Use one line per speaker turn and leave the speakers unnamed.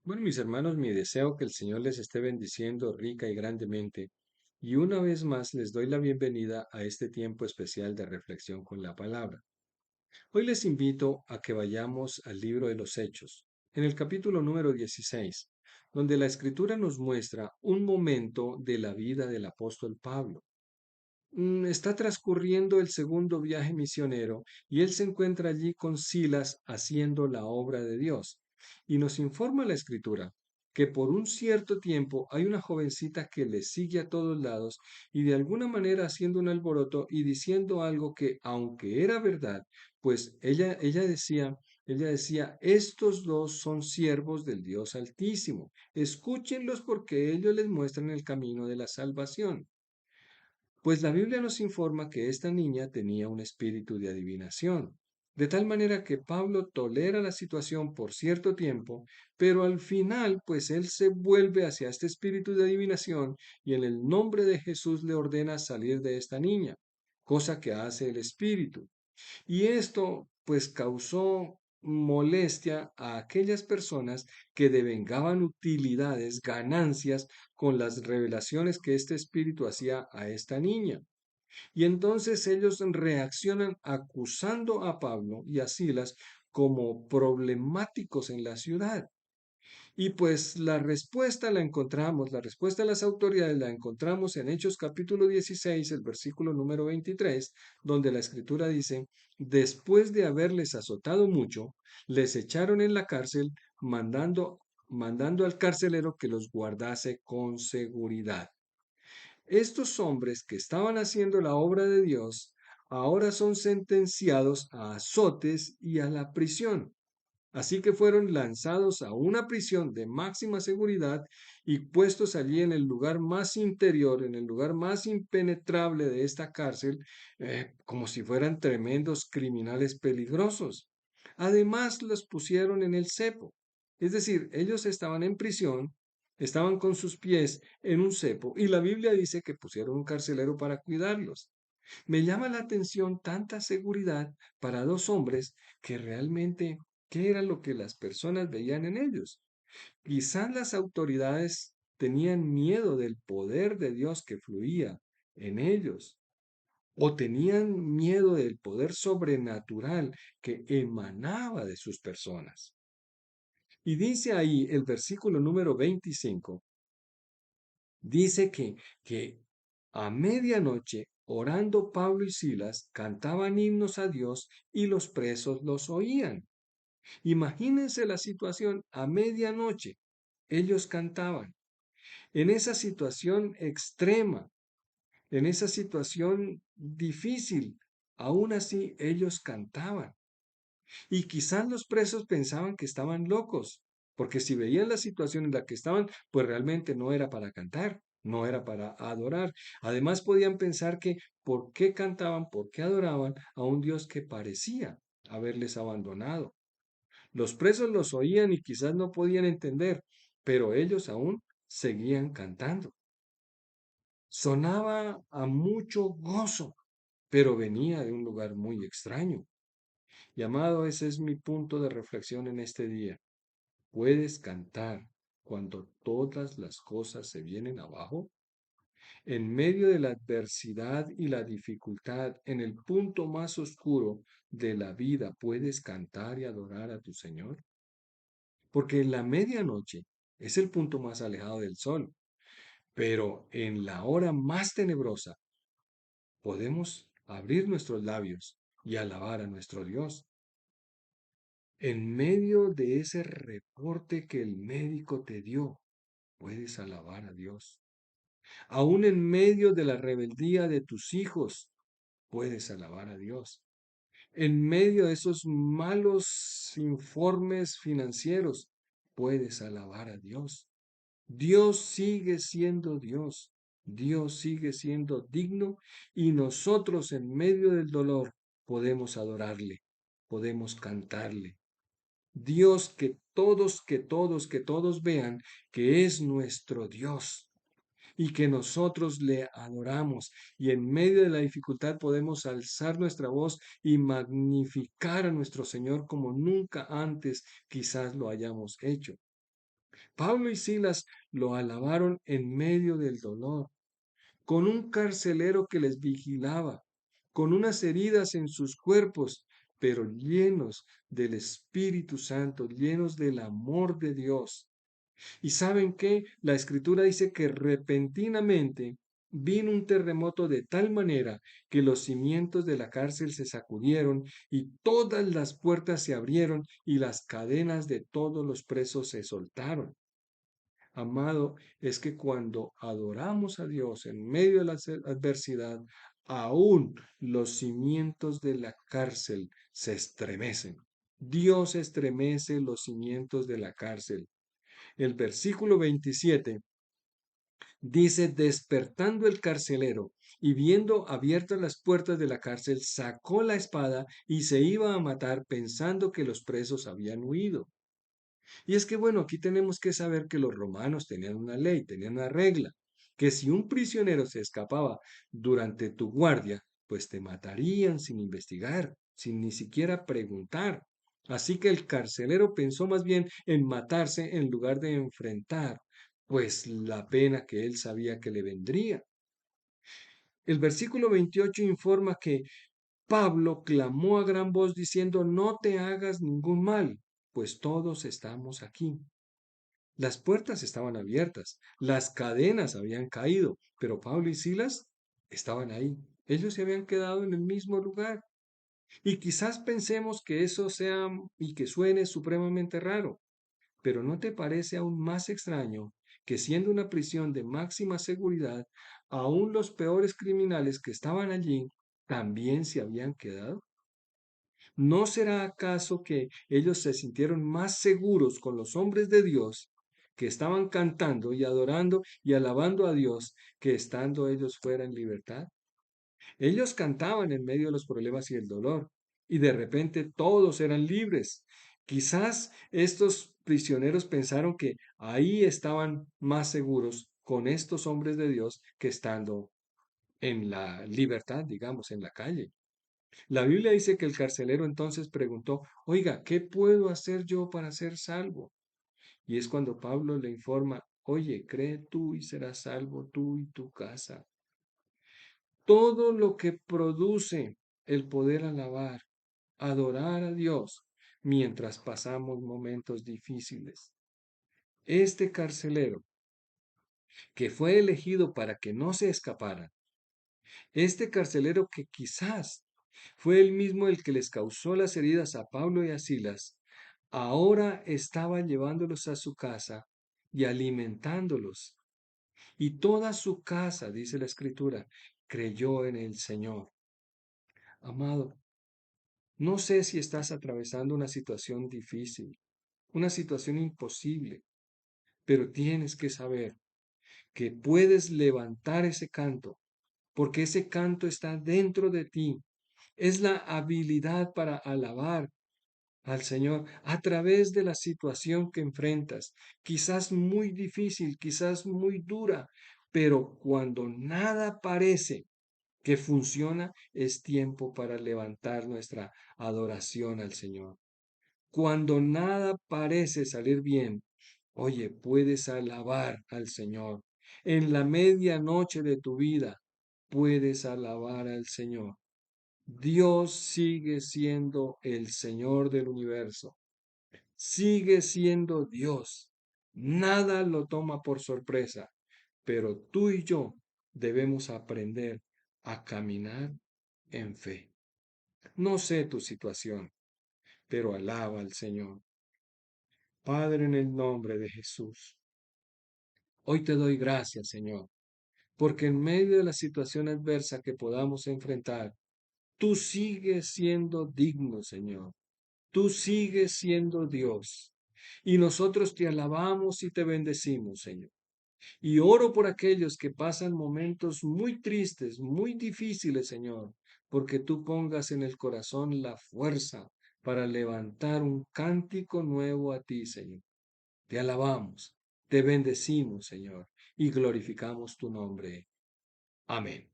Bueno, mis hermanos, mi deseo que el Señor les esté bendiciendo rica y grandemente. Y una vez más les doy la bienvenida a este tiempo especial de reflexión con la palabra. Hoy les invito a que vayamos al libro de los Hechos, en el capítulo número 16, donde la Escritura nos muestra un momento de la vida del apóstol Pablo. Está transcurriendo el segundo viaje misionero y él se encuentra allí con Silas haciendo la obra de Dios. Y nos informa la escritura que por un cierto tiempo hay una jovencita que le sigue a todos lados y de alguna manera haciendo un alboroto y diciendo algo que aunque era verdad, pues ella decía, estos dos son siervos del Dios Altísimo, escúchenlos porque ellos les muestran el camino de la salvación. Pues la Biblia nos informa que esta niña tenía un espíritu de adivinación, de tal manera que Pablo tolera la situación por cierto tiempo, pero al final, pues él se vuelve hacia este espíritu de adivinación y en el nombre de Jesús le ordena salir de esta niña, cosa que hace el espíritu. Y esto pues causó molestia a aquellas personas que devengaban utilidades, ganancias con las revelaciones que este espíritu hacía a esta niña. Y entonces ellos reaccionan acusando a Pablo y a Silas como problemáticos en la ciudad. Y pues la respuesta de las autoridades la encontramos en Hechos capítulo 16, el versículo número 23, donde la escritura dice, después de haberles azotado mucho, les echaron en la cárcel, mandando al carcelero que los guardase con seguridad. Estos hombres que estaban haciendo la obra de Dios, ahora son sentenciados a azotes y a la prisión. Así que fueron lanzados a una prisión de máxima seguridad y puestos allí en el lugar más interior, en el lugar más impenetrable de esta cárcel, como si fueran tremendos criminales peligrosos. Además, los pusieron en el cepo. Es decir, ellos estaban en prisión, estaban con sus pies en un cepo y la Biblia dice que pusieron un carcelero para cuidarlos. Me llama la atención tanta seguridad para dos hombres que realmente, ¿qué era lo que las personas veían en ellos? Quizás las autoridades tenían miedo del poder de Dios que fluía en ellos, o tenían miedo del poder sobrenatural que emanaba de sus personas. Y dice ahí el versículo número 25. Dice que a medianoche, orando Pablo y Silas, cantaban himnos a Dios y los presos los oían. Imagínense la situación a medianoche. Ellos cantaban. En esa situación extrema, en esa situación difícil, aún así ellos cantaban. Y quizás los presos pensaban que estaban locos, porque si veían la situación en la que estaban, pues realmente no era para cantar, no era para adorar. Además podían pensar que por qué cantaban, por qué adoraban a un Dios que parecía haberles abandonado. Los presos los oían y quizás no podían entender, pero ellos aún seguían cantando. Sonaba a mucho gozo, pero venía de un lugar muy extraño. Y amado, ese es mi punto de reflexión en este día. ¿Puedes cantar cuando todas las cosas se vienen abajo? En medio de la adversidad y la dificultad, en el punto más oscuro de la vida, ¿puedes cantar y adorar a tu Señor? Porque en la medianoche es el punto más alejado del sol, pero en la hora más tenebrosa podemos abrir nuestros labios y alabar a nuestro Dios. En medio de ese reporte que el médico te dio, puedes alabar a Dios. Aún en medio de la rebeldía de tus hijos, puedes alabar a Dios. En medio de esos malos informes financieros, puedes alabar a Dios. Dios sigue siendo Dios. Dios sigue siendo digno y nosotros en medio del dolor podemos adorarle, podemos cantarle. Dios que todos vean que es nuestro Dios y que nosotros le adoramos y en medio de la dificultad podemos alzar nuestra voz y magnificar a nuestro Señor como nunca antes quizás lo hayamos hecho. Pablo y Silas lo alabaron en medio del dolor, con un carcelero que les vigilaba, con unas heridas en sus cuerpos, pero llenos del Espíritu Santo, llenos del amor de Dios. ¿Y saben qué? La escritura dice que repentinamente vino un terremoto de tal manera que los cimientos de la cárcel se sacudieron y todas las puertas se abrieron y las cadenas de todos los presos se soltaron. Amado, es que cuando adoramos a Dios en medio de la adversidad, aún los cimientos de la cárcel se estremecen. Dios estremece los cimientos de la cárcel. El versículo 27 dice, despertando el carcelero y viendo abiertas las puertas de la cárcel, sacó la espada y se iba a matar pensando que los presos habían huido. Y es que, bueno, aquí tenemos que saber que los romanos tenían una ley, tenían una regla, que si un prisionero se escapaba durante tu guardia, pues te matarían sin investigar, sin ni siquiera preguntar. Así que el carcelero pensó más bien en matarse en lugar de enfrentar, pues la pena que él sabía que le vendría. El versículo 28 informa que Pablo clamó a gran voz diciendo, no te hagas ningún mal, pues todos estamos aquí. Las puertas estaban abiertas, las cadenas habían caído, pero Pablo y Silas estaban ahí. Ellos se habían quedado en el mismo lugar. Y quizás pensemos que eso sea y que suene supremamente raro, pero ¿no te parece aún más extraño que siendo una prisión de máxima seguridad, aún los peores criminales que estaban allí también se habían quedado? ¿No será acaso que ellos se sintieron más seguros con los hombres de Dios que estaban cantando y adorando y alabando a Dios que estando ellos fuera en libertad? Ellos cantaban en medio de los problemas y el dolor y de repente todos eran libres. Quizás estos prisioneros pensaron que ahí estaban más seguros con estos hombres de Dios que estando en la libertad, digamos, en la calle. La Biblia dice que el carcelero entonces preguntó, oiga, ¿qué puedo hacer yo para ser salvo? Y es cuando Pablo le informa, oye, cree tú y serás salvo tú y tu casa. Todo lo que produce el poder alabar, adorar a Dios mientras pasamos momentos difíciles. Este carcelero, que fue elegido para que no se escapara, este carcelero que quizás fue el mismo el que les causó las heridas a Pablo y a Silas, ahora estaba llevándolos a su casa y alimentándolos. Y toda su casa, dice la Escritura, creyó en el Señor. Amado, no sé si estás atravesando una situación difícil, una situación imposible, pero tienes que saber que puedes levantar ese canto, porque ese canto está dentro de ti. Es la habilidad para alabar al Señor a través de la situación que enfrentas, quizás muy difícil, quizás muy dura, pero cuando nada parece que funciona, es tiempo para levantar nuestra adoración al Señor. Cuando nada parece salir bien, oye, puedes alabar al Señor. En la medianoche de tu vida, puedes alabar al Señor. Dios sigue siendo el Señor del universo. Sigue siendo Dios. Nada lo toma por sorpresa, pero tú y yo debemos aprender a caminar en fe. No sé tu situación, pero alaba al Señor. Padre, en el nombre de Jesús, hoy te doy gracias, Señor, porque en medio de la situación adversa que podamos enfrentar, tú sigues siendo digno, Señor. Tú sigues siendo Dios. Y nosotros te alabamos y te bendecimos, Señor. Y oro por aquellos que pasan momentos muy tristes, muy difíciles, Señor, porque tú pongas en el corazón la fuerza para levantar un cántico nuevo a ti, Señor. Te alabamos, te bendecimos, Señor, y glorificamos tu nombre. Amén.